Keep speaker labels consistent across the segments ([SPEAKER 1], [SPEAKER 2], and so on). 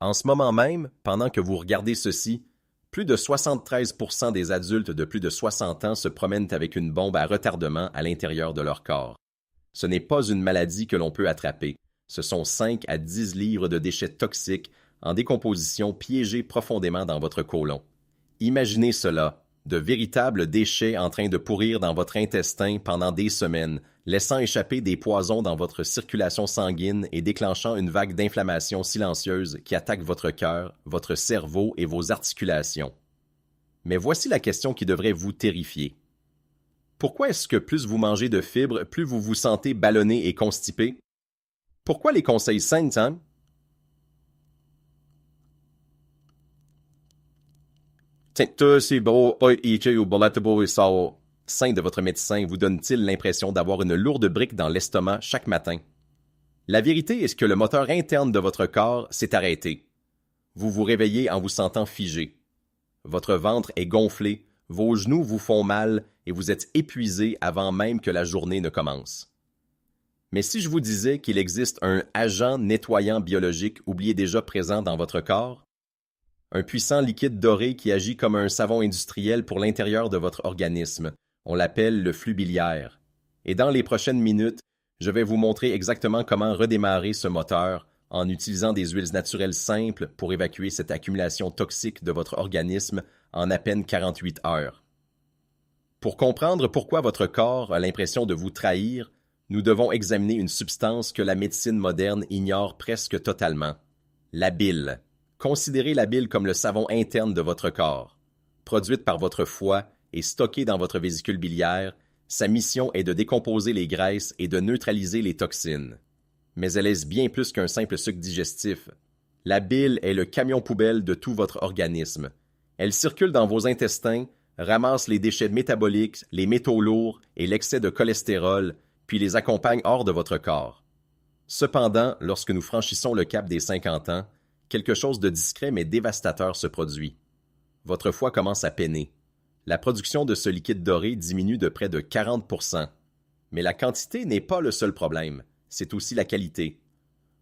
[SPEAKER 1] En ce moment même, pendant que vous regardez ceci, plus de 73% des adultes de plus de 60 ans se promènent avec une bombe à retardement à l'intérieur de leur corps. Ce n'est pas une maladie que l'on peut attraper. Ce sont 5 à 10 livres de déchets toxiques en décomposition piégés profondément dans votre côlon. Imaginez cela, de véritables déchets en train de pourrir dans votre intestin pendant des semaines, laissant échapper des poisons dans votre circulation sanguine et déclenchant une vague d'inflammation silencieuse qui attaque votre cœur, votre cerveau et vos articulations. Mais voici la question qui devrait vous terrifier. Pourquoi est-ce que plus vous mangez de fibres, plus vous vous sentez ballonné et constipé? Pourquoi les conseils sains, hein? Saint de votre médecin vous donne-t-il l'impression d'avoir une lourde brique dans l'estomac chaque matin? La vérité est que le moteur interne de votre corps s'est arrêté. Vous vous réveillez en vous sentant figé. Votre ventre est gonflé, vos genoux vous font mal et vous êtes épuisé avant même que la journée ne commence. Mais si je vous disais qu'il existe un agent nettoyant biologique oublié déjà présent dans votre corps, un puissant liquide doré qui agit comme un savon industriel pour l'intérieur de votre organisme, on l'appelle le flux biliaire. Et dans les prochaines minutes, je vais vous montrer exactement comment redémarrer ce moteur en utilisant des huiles naturelles simples pour évacuer cette accumulation toxique de votre organisme en à peine 48 heures. Pour comprendre pourquoi votre corps a l'impression de vous trahir, nous devons examiner une substance que la médecine moderne ignore presque totalement, la bile. Considérez la bile comme le savon interne de votre corps. Produite par votre foie et stockée dans votre vésicule biliaire, sa mission est de décomposer les graisses et de neutraliser les toxines. Mais elle est bien plus qu'un simple suc digestif. La bile est le camion poubelle de tout votre organisme. Elle circule dans vos intestins, ramasse les déchets métaboliques, les métaux lourds et l'excès de cholestérol, puis les accompagne hors de votre corps. Cependant, lorsque nous franchissons le cap des 50 ans, quelque chose de discret mais dévastateur se produit. Votre foie commence à peiner. La production de ce liquide doré diminue de près de 40%. Mais la quantité n'est pas le seul problème, c'est aussi la qualité.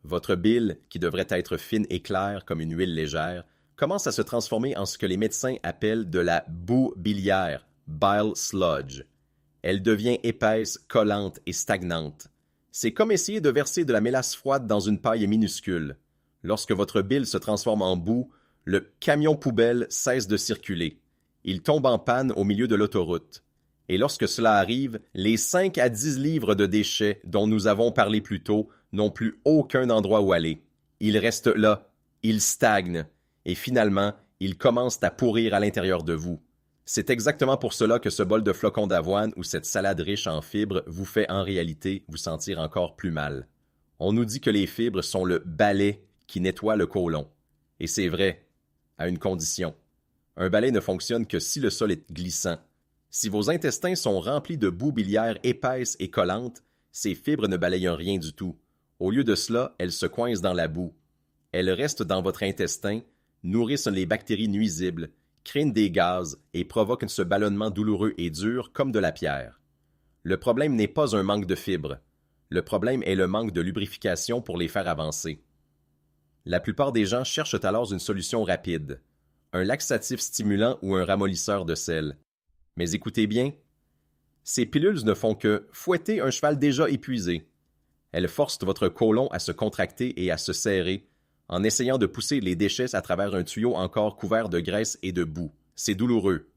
[SPEAKER 1] Votre bile, qui devrait être fine et claire comme une huile légère, commence à se transformer en ce que les médecins appellent de la boue biliaire, bile sludge. Elle devient épaisse, collante et stagnante. C'est comme essayer de verser de la mélasse froide dans une paille minuscule. Lorsque votre bile se transforme en boue, le camion poubelle cesse de circuler. Il tombe en panne au milieu de l'autoroute. Et lorsque cela arrive, les 5 à 10 livres de déchets dont nous avons parlé plus tôt n'ont plus aucun endroit où aller. Ils restent là, ils stagnent, et finalement, ils commencent à pourrir à l'intérieur de vous. C'est exactement pour cela que ce bol de flocons d'avoine ou cette salade riche en fibres vous fait en réalité vous sentir encore plus mal. On nous dit que les fibres sont le balai qui nettoie le côlon. Et c'est vrai, à une condition. Un balai ne fonctionne que si le sol est glissant. Si vos intestins sont remplis de boue biliaire épaisse et collante, ces fibres ne balayent rien du tout. Au lieu de cela, elles se coincent dans la boue. Elles restent dans votre intestin, nourrissent les bactéries nuisibles, créent des gaz et provoquent ce ballonnement douloureux et dur comme de la pierre. Le problème n'est pas un manque de fibres. Le problème est le manque de lubrification pour les faire avancer. La plupart des gens cherchent alors une solution rapide, un laxatif stimulant ou un ramollisseur de sel. Mais écoutez bien, ces pilules ne font que fouetter un cheval déjà épuisé. Elles forcent votre côlon à se contracter et à se serrer, en essayant de pousser les déchets à travers un tuyau encore couvert de graisse et de boue. C'est douloureux,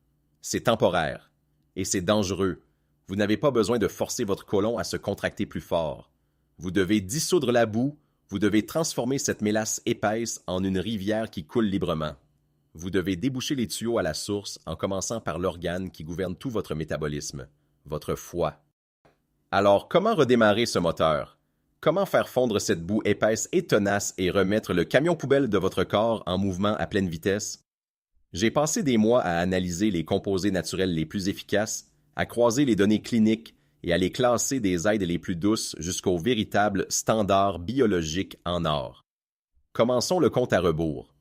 [SPEAKER 1] c'est temporaire, et c'est dangereux. Vous n'avez pas besoin de forcer votre côlon à se contracter plus fort. Vous devez dissoudre la boue, vous devez transformer cette mélasse épaisse en une rivière qui coule librement. Vous devez déboucher les tuyaux à la source en commençant par l'organe qui gouverne tout votre métabolisme, votre foie. Alors, comment redémarrer ce moteur? Comment faire fondre cette boue épaisse et tenace et remettre le camion poubelle de votre corps en mouvement à pleine vitesse? J'ai passé des mois à analyser les composés naturels les plus efficaces, à croiser les données cliniques et à les classer des aides les plus douces jusqu'aux véritables standards biologiques en or. Commençons le compte à rebours.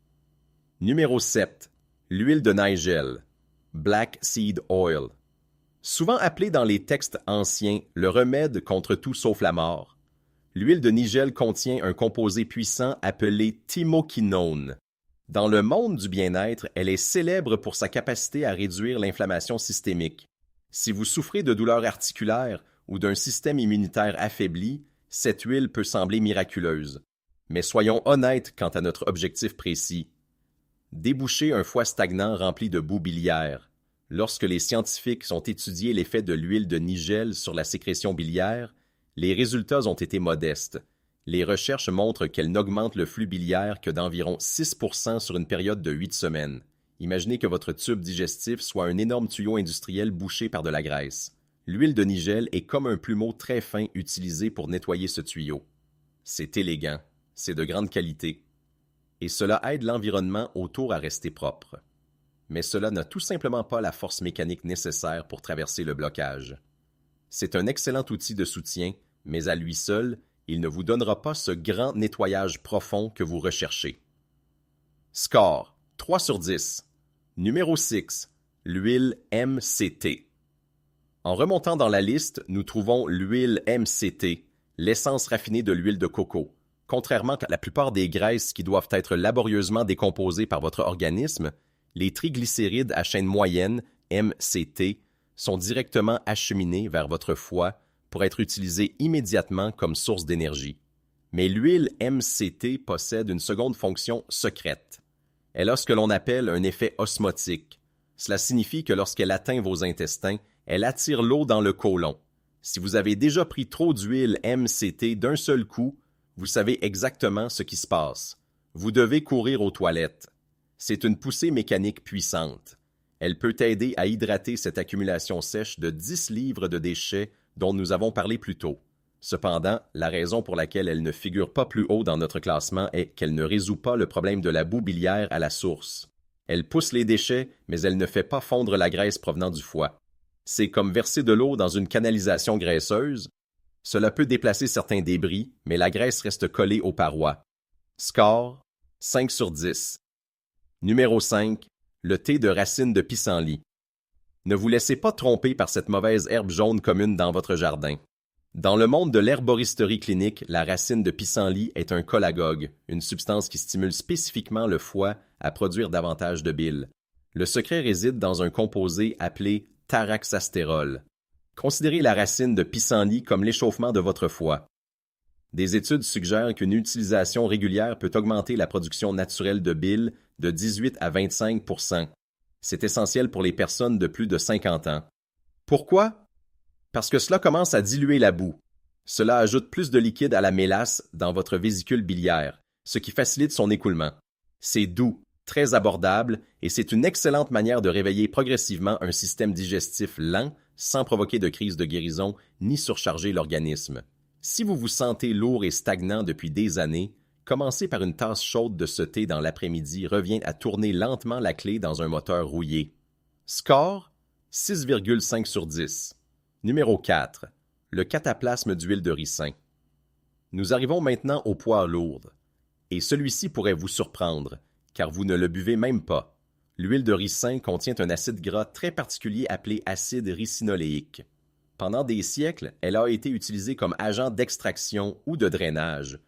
[SPEAKER 1] Numéro 7. L'huile de Nigel. Black Seed Oil. Souvent appelé dans les textes anciens le remède contre tout sauf la mort. L'huile de nigel contient un composé puissant appelé thymoquinone. Dans le monde du bien-être, elle est célèbre pour sa capacité à réduire l'inflammation systémique. Si vous souffrez de douleurs articulaires ou d'un système immunitaire affaibli, cette huile peut sembler miraculeuse. Mais soyons honnêtes quant à notre objectif précis. Déboucher un foie stagnant rempli de boue biliaire. Lorsque les scientifiques ont étudié l'effet de l'huile de nigel sur la sécrétion biliaire, les résultats ont été modestes. Les recherches montrent qu'elle n'augmente le flux biliaire que d'environ 6% sur une période de 8 semaines. Imaginez que votre tube digestif soit un énorme tuyau industriel bouché par de la graisse. L'huile de nigel est comme un plumeau très fin utilisé pour nettoyer ce tuyau. C'est élégant, c'est de grande qualité. Et cela aide l'environnement autour à rester propre. Mais cela n'a tout simplement pas la force mécanique nécessaire pour traverser le blocage. C'est un excellent outil de soutien, mais à lui seul, il ne vous donnera pas ce grand nettoyage profond que vous recherchez. Score 3 sur 10. Numéro 6. L'huile MCT. En remontant dans la liste, nous trouvons l'huile MCT, l'essence raffinée de l'huile de coco. Contrairement à la plupart des graisses qui doivent être laborieusement décomposées par votre organisme, les triglycérides à chaîne moyenne, MCT, sont directement acheminés vers votre foie pour être utilisés immédiatement comme source d'énergie. Mais l'huile MCT possède une seconde fonction secrète. Elle a ce que l'on appelle un effet osmotique. Cela signifie que lorsqu'elle atteint vos intestins, elle attire l'eau dans le côlon. Si vous avez déjà pris trop d'huile MCT d'un seul coup, vous savez exactement ce qui se passe. Vous devez courir aux toilettes. C'est une poussée mécanique puissante. Elle peut aider à hydrater cette accumulation sèche de 10 livres de déchets dont nous avons parlé plus tôt. Cependant, la raison pour laquelle elle ne figure pas plus haut dans notre classement est qu'elle ne résout pas le problème de la boue biliaire à la source. Elle pousse les déchets, mais elle ne fait pas fondre la graisse provenant du foie. C'est comme verser de l'eau dans une canalisation graisseuse. Cela peut déplacer certains débris, mais la graisse reste collée aux parois. Score 5 sur 10. Numéro 5. Le thé de racine de pissenlit. Ne vous laissez pas tromper par cette mauvaise herbe jaune commune dans votre jardin. Dans le monde de l'herboristerie clinique, la racine de pissenlit est un cholagogue, une substance qui stimule spécifiquement le foie à produire davantage de bile. Le secret réside dans un composé appelé taraxastérol. Considérez la racine de pissenlit comme l'échauffement de votre foie. Des études suggèrent qu'une utilisation régulière peut augmenter la production naturelle de bile de 18 à 25%. C'est essentiel pour les personnes de plus de 50 ans. Pourquoi? Parce que cela commence à diluer la boue. Cela ajoute plus de liquide à la mélasse dans votre vésicule biliaire, ce qui facilite son écoulement. C'est doux, très abordable, et c'est une excellente manière de réveiller progressivement un système digestif lent, sans provoquer de crise de guérison ni surcharger l'organisme. Si vous vous sentez lourd et stagnant depuis des années, commencer par une tasse chaude de ce thé dans l'après-midi revient à tourner lentement la clé dans un moteur rouillé. Score 6,5 sur 10. Numéro 4. Le cataplasme d'huile de ricin. Nous arrivons maintenant au poids lourd. Et celui-ci pourrait vous surprendre, car vous ne le buvez même pas. L'huile de ricin contient un acide gras très particulier appelé acide ricinoléique. Pendant des siècles, elle a été utilisée comme agent d'extraction ou de drainage.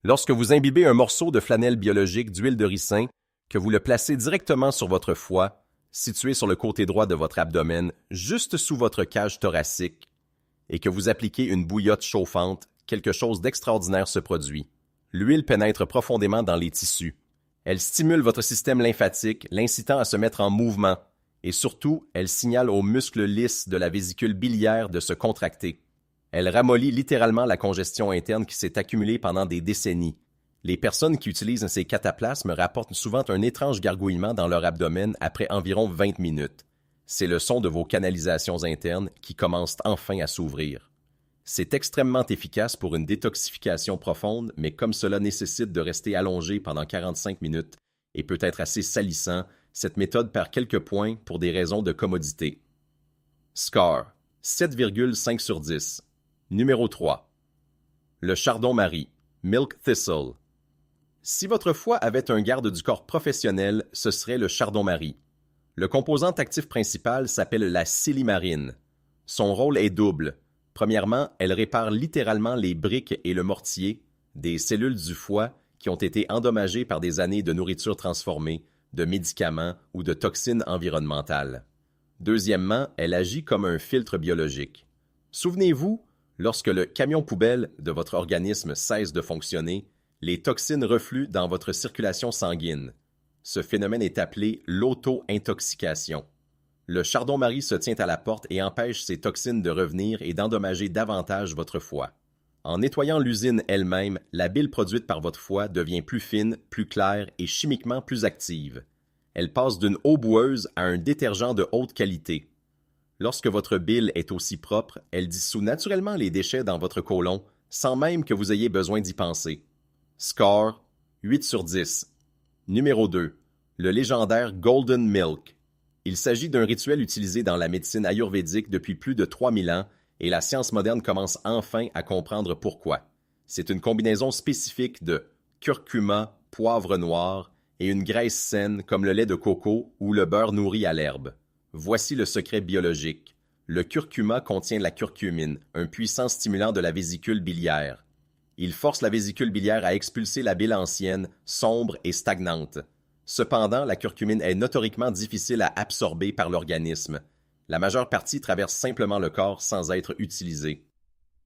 [SPEAKER 1] Lorsque vous imbibez un morceau de flanelle biologique d'huile de ricin, que vous le placez directement sur votre foie, situé sur le côté droit de votre abdomen, juste sous votre cage thoracique, et que vous appliquez une bouillotte chauffante, quelque chose d'extraordinaire se produit. L'huile pénètre profondément dans les tissus. Elle stimule votre système lymphatique, l'incitant à se mettre en mouvement, et surtout, elle signale aux muscles lisses de la vésicule biliaire de se contracter. Elle ramollit littéralement la congestion interne qui s'est accumulée pendant des décennies. Les personnes qui utilisent ces cataplasmes rapportent souvent un étrange gargouillement dans leur abdomen après environ 20 minutes. C'est le son de vos canalisations internes qui commencent enfin à s'ouvrir. C'est extrêmement efficace pour une détoxification profonde, mais comme cela nécessite de rester allongé pendant 45 minutes et peut être assez salissant, cette méthode perd quelques points pour des raisons de commodité. Score 7,5 sur 10. Numéro 3. Le chardon-marie, Milk Thistle. Si votre foie avait un garde du corps professionnel, ce serait le chardon-marie. Le composant actif principal s'appelle la silimarine. Son rôle est double. Premièrement, elle répare littéralement les briques et le mortier des cellules du foie qui ont été endommagées par des années de nourriture transformée, de médicaments ou de toxines environnementales. Deuxièmement, elle agit comme un filtre biologique. Souvenez-vous, lorsque le camion poubelle de votre organisme cesse de fonctionner, les toxines refluent dans votre circulation sanguine. Ce phénomène est appelé l'auto-intoxication. Le chardon-marie se tient à la porte et empêche ces toxines de revenir et d'endommager davantage votre foie. En nettoyant l'usine elle-même, la bile produite par votre foie devient plus fine, plus claire et chimiquement plus active. Elle passe d'une eau boueuse à un détergent de haute qualité. Lorsque votre bile est aussi propre, elle dissout naturellement les déchets dans votre côlon, sans même que vous ayez besoin d'y penser. Score, 8 sur 10. Numéro 2. Le légendaire Golden Milk. Il s'agit d'un rituel utilisé dans la médecine ayurvédique depuis plus de 3000 ans et la science moderne commence enfin à comprendre pourquoi. C'est une combinaison spécifique de curcuma, poivre noir et une graisse saine comme le lait de coco ou le beurre nourri à l'herbe. Voici le secret biologique. Le curcuma contient la curcumine, un puissant stimulant de la vésicule biliaire. Il force la vésicule biliaire à expulser la bile ancienne, sombre et stagnante. Cependant, la curcumine est notoriquement difficile à absorber par l'organisme. La majeure partie traverse simplement le corps sans être utilisée.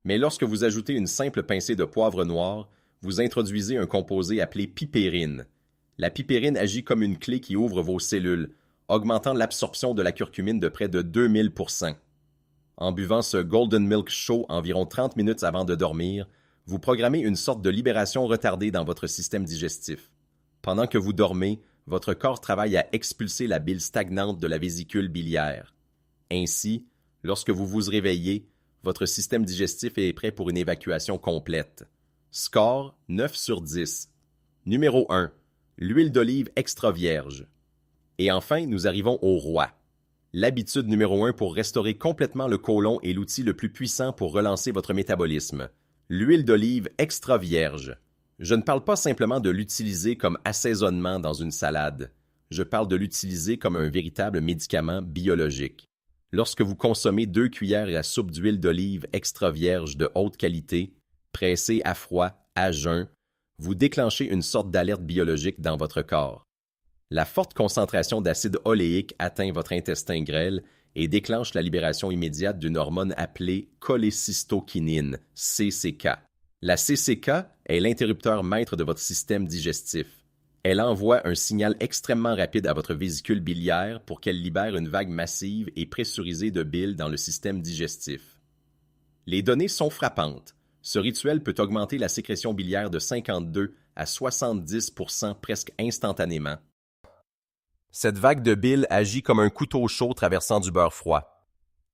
[SPEAKER 1] Mais lorsque vous ajoutez une simple pincée de poivre noir, vous introduisez un composé appelé pipérine. La pipérine agit comme une clé qui ouvre vos cellules, augmentant l'absorption de la curcumine de près de 2000%. En buvant ce Golden Milk chaud environ 30 minutes avant de dormir, vous programmez une sorte de libération retardée dans votre système digestif. Pendant que vous dormez, votre corps travaille à expulser la bile stagnante de la vésicule biliaire. Ainsi, lorsque vous vous réveillez, votre système digestif est prêt pour une évacuation complète. Score 9 sur 10. Numéro 1. L'huile d'olive extra vierge. Et enfin, nous arrivons au roi. L'habitude numéro 1 pour restaurer complètement le côlon est l'outil le plus puissant pour relancer votre métabolisme. L'huile d'olive extra vierge. Je ne parle pas simplement de l'utiliser comme assaisonnement dans une salade. Je parle de l'utiliser comme un véritable médicament biologique. Lorsque vous consommez 2 cuillères à soupe d'huile d'olive extra vierge de haute qualité, pressée à froid, à jeun, vous déclenchez une sorte d'alerte biologique dans votre corps. La forte concentration d'acide oléique atteint votre intestin grêle et déclenche la libération immédiate d'une hormone appelée cholécystokinine, CCK. La CCK est l'interrupteur maître de votre système digestif. Elle envoie un signal extrêmement rapide à votre vésicule biliaire pour qu'elle libère une vague massive et pressurisée de bile dans le système digestif. Les données sont frappantes. Ce rituel peut augmenter la sécrétion biliaire de 52 à 70% presque instantanément. Cette vague de bile agit comme un couteau chaud traversant du beurre froid.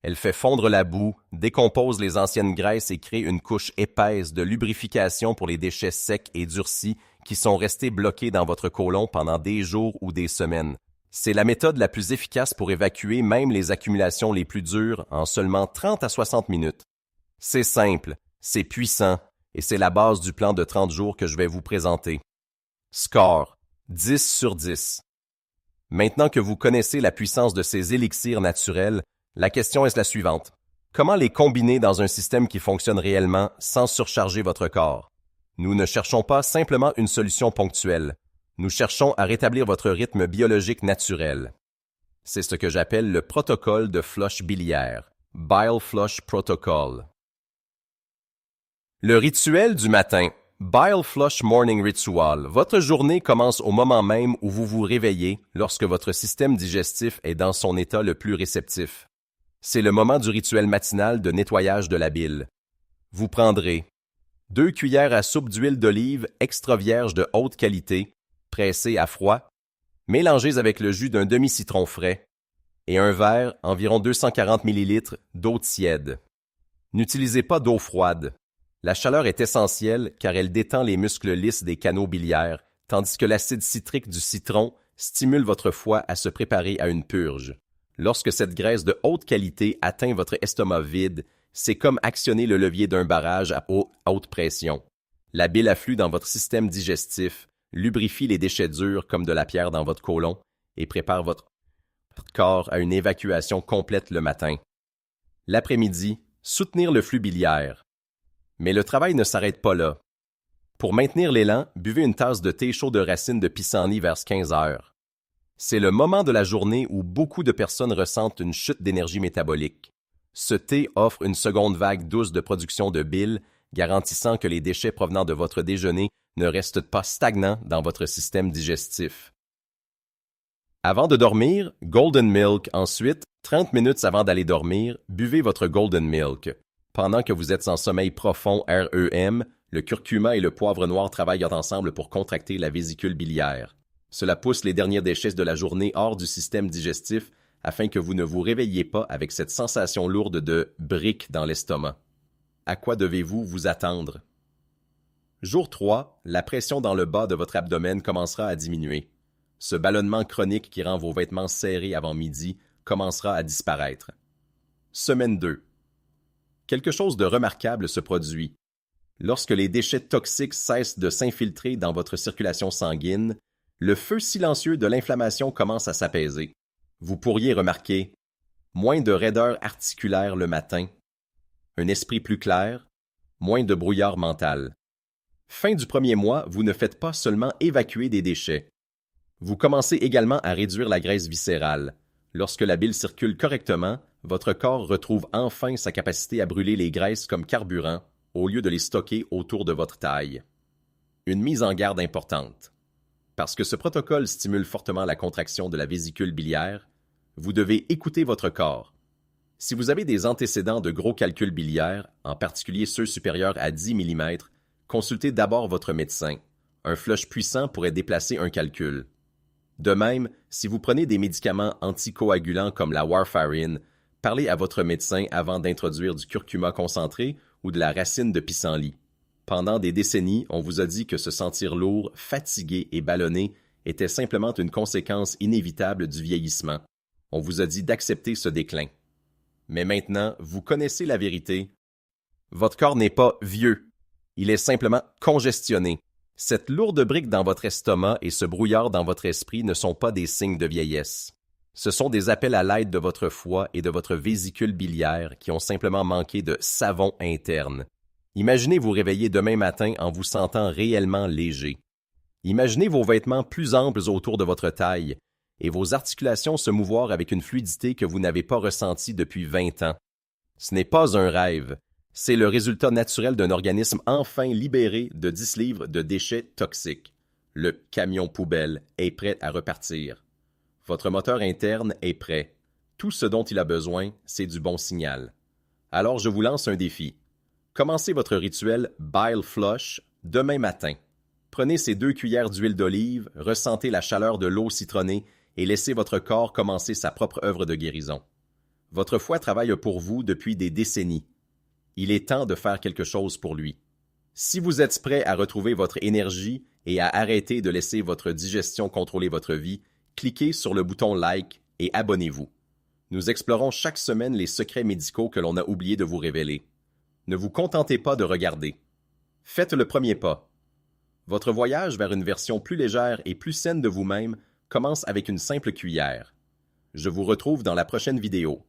[SPEAKER 1] Elle fait fondre la boue, décompose les anciennes graisses et crée une couche épaisse de lubrification pour les déchets secs et durcis qui sont restés bloqués dans votre côlon pendant des jours ou des semaines. C'est la méthode la plus efficace pour évacuer même les accumulations les plus dures en seulement 30 à 60 minutes. C'est simple, c'est puissant et c'est la base du plan de 30 jours que je vais vous présenter. Score 10 sur 10. Maintenant que vous connaissez la puissance de ces élixirs naturels, la question est la suivante. Comment les combiner dans un système qui fonctionne réellement sans surcharger votre corps? Nous ne cherchons pas simplement une solution ponctuelle. Nous cherchons à rétablir votre rythme biologique naturel. C'est ce que j'appelle le protocole de flush biliaire, Bile Flush Protocol. Le rituel du matin, Bile Flush Morning Ritual. Votre journée commence au moment même où vous vous réveillez lorsque votre système digestif est dans son état le plus réceptif. C'est le moment du rituel matinal de nettoyage de la bile. Vous prendrez 2 cuillères à soupe d'huile d'olive extra vierge de haute qualité, pressée à froid, mélangez avec le jus d'un demi-citron frais, et un verre, environ 240 ml, d'eau tiède. N'utilisez pas d'eau froide. La chaleur est essentielle car elle détend les muscles lisses des canaux biliaires, tandis que l'acide citrique du citron stimule votre foie à se préparer à une purge. Lorsque cette graisse de haute qualité atteint votre estomac vide, c'est comme actionner le levier d'un barrage à haute pression. La bile afflue dans votre système digestif, lubrifie les déchets durs comme de la pierre dans votre côlon et prépare votre corps à une évacuation complète le matin. L'après-midi, Soutenir le flux biliaire. Mais le travail ne s'arrête pas là. Pour maintenir l'élan, buvez une tasse de thé chaud de racines de pissenlit vers 15 heures. C'est le moment de la journée où beaucoup de personnes ressentent une chute d'énergie métabolique. Ce thé offre une seconde vague douce de production de bile, garantissant que les déchets provenant de votre déjeuner ne restent pas stagnants dans votre système digestif. Avant de dormir, Golden Milk. Ensuite, 30 minutes avant d'aller dormir, buvez votre Golden Milk. Pendant que vous êtes en sommeil profond REM, le curcuma et le poivre noir travaillent ensemble pour contracter la vésicule biliaire. Cela pousse les derniers déchets de la journée hors du système digestif afin que vous ne vous réveilliez pas avec cette sensation lourde de briques dans l'estomac. À quoi devez-vous vous attendre? Jour 3, la pression dans le bas de votre abdomen commencera à diminuer. Ce ballonnement chronique qui rend vos vêtements serrés avant midi commencera à disparaître. Semaine 2. Quelque chose de remarquable se produit. Lorsque les déchets toxiques cessent de s'infiltrer dans votre circulation sanguine, le feu silencieux de l'inflammation commence à s'apaiser. Vous pourriez remarquer moins de raideur articulaire le matin, un esprit plus clair, moins de brouillard mental. Fin du premier mois, vous ne faites pas seulement évacuer des déchets. Vous commencez également à réduire la graisse viscérale. Lorsque la bile circule correctement, votre corps retrouve enfin sa capacité à brûler les graisses comme carburant au lieu de les stocker autour de votre taille. Une mise en garde importante. Parce que ce protocole stimule fortement la contraction de la vésicule biliaire, vous devez écouter votre corps. Si vous avez des antécédents de gros calculs biliaires, en particulier ceux supérieurs à 10 mm, consultez d'abord votre médecin. Un flush puissant pourrait déplacer un calcul. De même, si vous prenez des médicaments anticoagulants comme la warfarine, parlez à votre médecin avant d'introduire du curcuma concentré ou de la racine de pissenlit. Pendant des décennies, on vous a dit que se sentir lourd, fatigué et ballonné était simplement une conséquence inévitable du vieillissement. On vous a dit d'accepter ce déclin. Mais maintenant, vous connaissez la vérité. Votre corps n'est pas vieux. Il est simplement congestionné. Cette lourde brique dans votre estomac et ce brouillard dans votre esprit ne sont pas des signes de vieillesse. Ce sont des appels à l'aide de votre foie et de votre vésicule biliaire qui ont simplement manqué de savon interne. Imaginez vous réveiller demain matin en vous sentant réellement léger. Imaginez vos vêtements plus amples autour de votre taille et vos articulations se mouvoir avec une fluidité que vous n'avez pas ressentie depuis 20 ans. Ce n'est pas un rêve, c'est le résultat naturel d'un organisme enfin libéré de 10 livres de déchets toxiques. Le camion poubelle est prêt à repartir. Votre moteur interne est prêt. Tout ce dont il a besoin, c'est du bon signal. Alors je vous lance un défi. Commencez votre rituel Bile Flush demain matin. Prenez ces 2 cuillères d'huile d'olive, ressentez la chaleur de l'eau citronnée et laissez votre corps commencer sa propre œuvre de guérison. Votre foie travaille pour vous depuis des décennies. Il est temps de faire quelque chose pour lui. Si vous êtes prêt à retrouver votre énergie et à arrêter de laisser votre digestion contrôler votre vie, cliquez sur le bouton Like et abonnez-vous. Nous explorons chaque semaine les secrets médicaux que l'on a oublié de vous révéler. Ne vous contentez pas de regarder. Faites le premier pas. Votre voyage vers une version plus légère et plus saine de vous-même commence avec une simple cuillère. Je vous retrouve dans la prochaine vidéo.